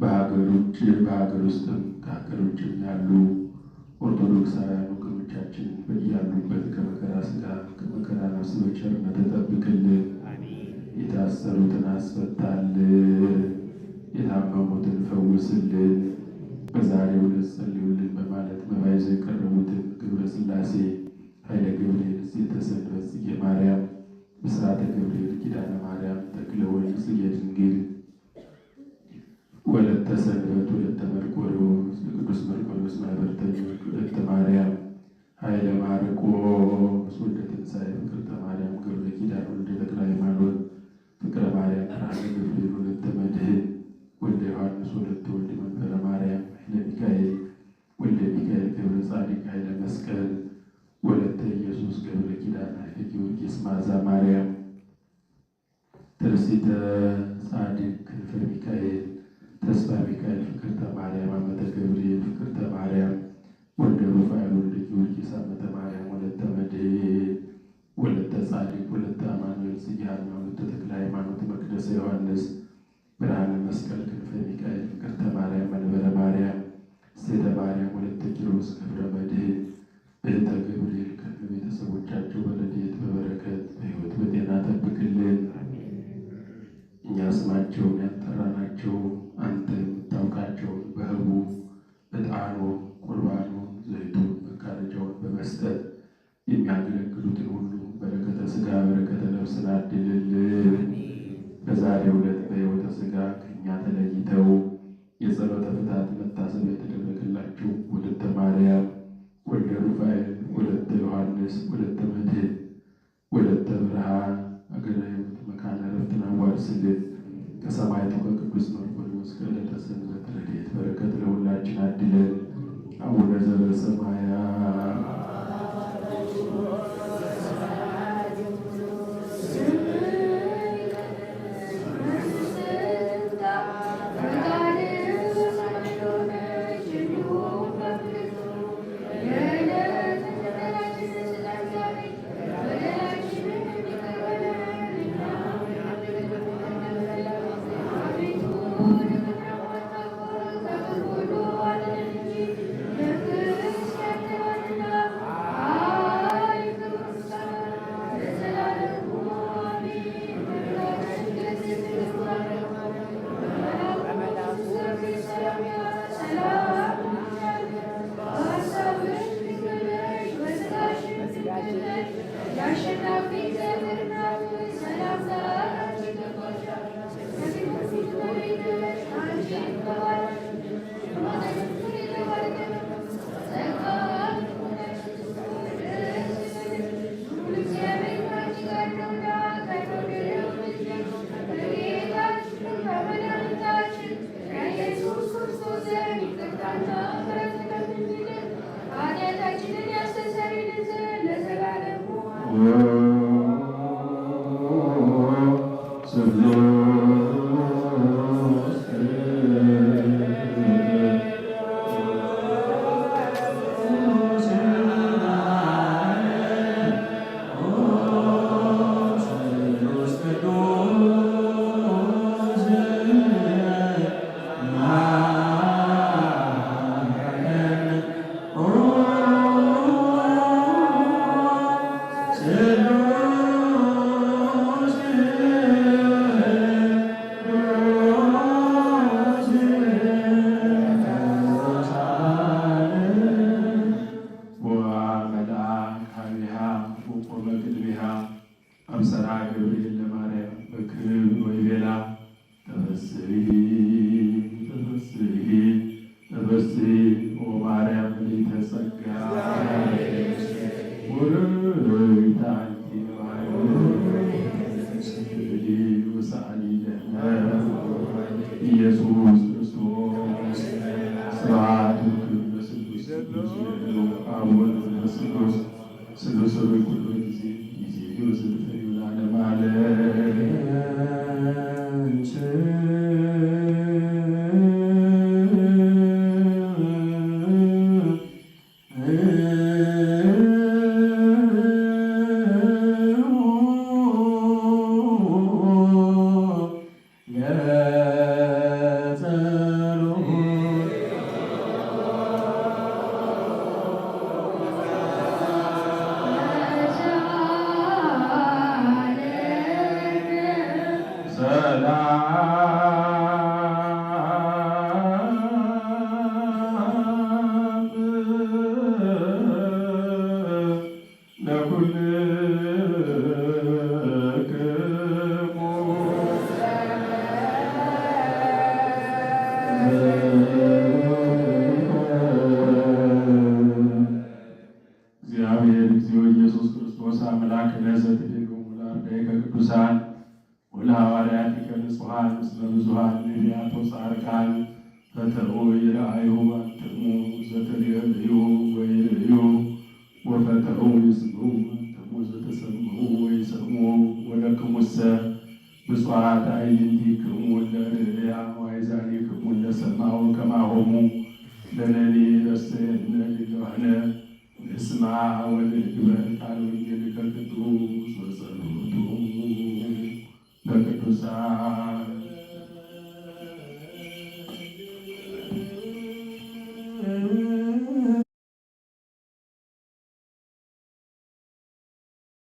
በሀገር ውስጥም ከሀገር ውጭም ያሉ ኦርቶዶክሳውያን ወገኖቻችን በያሉበት ከመከራ ሥጋ ከመከራ ነፍስ በቸርነት ተጠብቅልን። የታሰሩትን አስፈታልን፣ የታመሙትን ፈውስልን። በዛሬው ዕለት ጸልዩልን በማለት መባ ይዘው የቀረቡትን ግብረ ሥላሴ፣ ኃይለ ገብርኤል፣ እሴተ ሰንበት፣ ጽጌ ማርያም፣ ብስራተ ገብርኤል፣ ኪዳነ ማርያም፣ ተክለ ወልድ፣ ጽጌ ድንግል፣ ወለተ ሰንበት፣ ወለተ መርቆሬዎስ፣ ቅዱስ መርቆሬዎስ ማኅበርተኞች፣ ወለተ ማርያም፣ ኃይለ ማርቆስ፣ ወልደ ትንሣኤ፣ ፍቅርተ ማርያም፣ ገብረ ኪዳን፣ ወልደ ተክለ ሃይማኖት፣ ፍቅረ ማርያም፣ ብርሃነ ገብርኤል፣ ወለተ መድኅን፣ ወልደ ዮሐንስ፣ ወለተ ወልድ መንበረ ማርያም፣ ኃይለ ሚካኤል፣ ወልደ ሚካኤል፣ ገብረ ጻዲቅ፣ ኃይለ መስቀል፣ ወለተ ኢየሱስ፣ ገብረ ኪዳን፣ ኃይለ ጊዮርጊስ፣ መዓዛ ማርያም፣ ትርሲተ ጻዲቅ፣ ክንፈ ሚካኤል፣ ተስፋ ሚካኤል፣ ፍቅርተ ማርያም፣ አመተ ገብርኤል፣ ፍቅርተ ማርያም፣ ወልደ ሩፋኤል፣ ወልደ ጊዮርጊስ፣ አመተ ማርያም፣ ወለተ መድኅን፣ ወለተ ጻዲቅ፣ ወለተ አማኑኤል፣ ጽጌ ሃይማኖት፣ ወለተ ተክለ ሃይማኖት፣ መቅደሰ ዮሐንስ፣ ብርሃነ መስቀል፣ ክንፈ ሚካኤል፣ ፍቅርተ ማርያም፣ መንበረ ማርያም፣ እሴተ ማርያም፣ ወለተ ኪሮስ፣ ገብረ መድኅን፣ እህተ ገብርኤል ከነ ቤተሰቦቻቸው በረድኤት በበረከት በሕይወት በጤና ጠብቅልን። እኛ ስማቸውን ያልጠራናቸው አንተ የምታውቃቸውን በህቡ ዕጣኑን፣ ቁርባኑን፣ ዘይቱን፣ መጋረጃውን በመስጠት የሚያገለግሉትን ሁሉ በረከተ ሥጋ በረከተ ነፍስን አድልልን። በዛሬው ዕለት በሕይወተ ሥጋ ከእኛ ተለይተው የጸሎተ ፍትሐት መታሰቢያ የተደረገላቸው ወለተ ማርያም፣ ወልደ ሩፋኤል፣ ወለተ ዮሐንስ፣ ወለተ መድኅን፣ ወለተ ብርሃን አገረ ሕይወት መካነ ዕረፍትን አዋርስልን። ከሰማዕቱ ከቅዱስ መርቆሬዎስ ከዕለተ ሰንበት ረድኤት በረከት ለሁላችን አድለን። አቡነ ዘበሰማያት አብሰራ ገብርኤል ለማርያም በክብር ወይቤላ ተፈሥሒ ተፈሥሒ ተፈሥሒ ወማርያም ሊተ ጸጋ ወርኅራኄ አንቲ ወሰአሊ ለነ ኢየሱስ ክርስቶስ ስብሐት ለስሉስ አብ ወወልድ ወመንፈስ ቅዱስ ስሉስ በኩሉ ጊዜ ይወስድ ለዓለመ ዓለም። እግዚአብሔር እግዚኦ ኢየሱስ ክርስቶስ አምላክ ነዘት ሄዶሙ ለአርዳኢከ ቅዱሳን ወለሐዋርያቲከ ንጹሐን ምስለ ብዙኃን ነቢያት ወጻድቃን ፈተው ይርአዩ አንትሙ ዘተርእዩ ወይርእዩ ወፈተው ይስምዑ አንትሙ ዘተሰምዑ ወይሰምዑ ወለክሙሰ ብፁዓት አዕይንቲክሙ ለርእያ ወአእዛኒክሙ ለሰምዐ ከማሆሙ ለነኒ ረሰየነ ሊለዋነ ንስማ ወንግበር ቃለ ወንጌልከ ቅዱስ ወጸሎቱ ለቅዱሳን